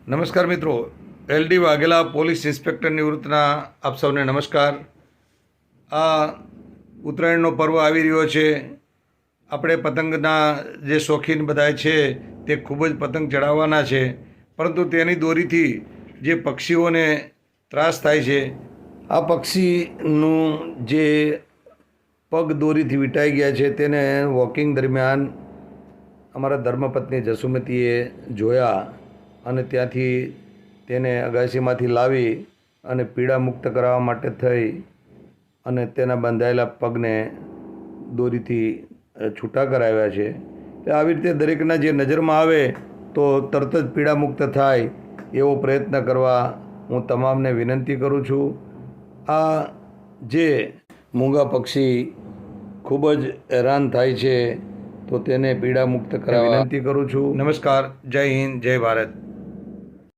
નમસ્કાર મિત્રો, LD Vaghela police inspector નિવૃત્તના આપ સૌને નમસ્કાર। આ ઉત્તરાયણનો પર્વ આવી રહ્યો છે। આપણે પતંગના જે શોખીન બધા છે તે ખૂબ જ પતંગ ચડાવવાના છે, પરંતુ તેની દોરીથી જે પક્ષીઓને ત્રાસ થાય છે, આ પક્ષીનું જે પગ દોરીથી વીંટાઈ ગયા છે તેને વોકિંગ દરમિયાન અમારા ધર્મપત્ની જસુમતીએ જોયા અને ત્યાંથી તેને અગાશીમાંથી લાવી અને પીડા મુક્ત કરાવવા માટે થઈ અને તેના બંધાયેલા પગને દોરીથી છૂટા કરાવ્યા છે। તે આવી રીતે દરેકના જે નજરમાં આવે તો તરત જ પીડા મુક્ત થાય એવો પ્રયત્ન કરવા હું તમામને વિનંતી કરું છું। આ જે મૂંગા પક્ષી ખૂબ જ હેરાન થાય છે તો તેને પીડા મુક્ત કરવા વિનંતી કરું છું। નમસ્કાર, જય હિન્દ, જય ભારત।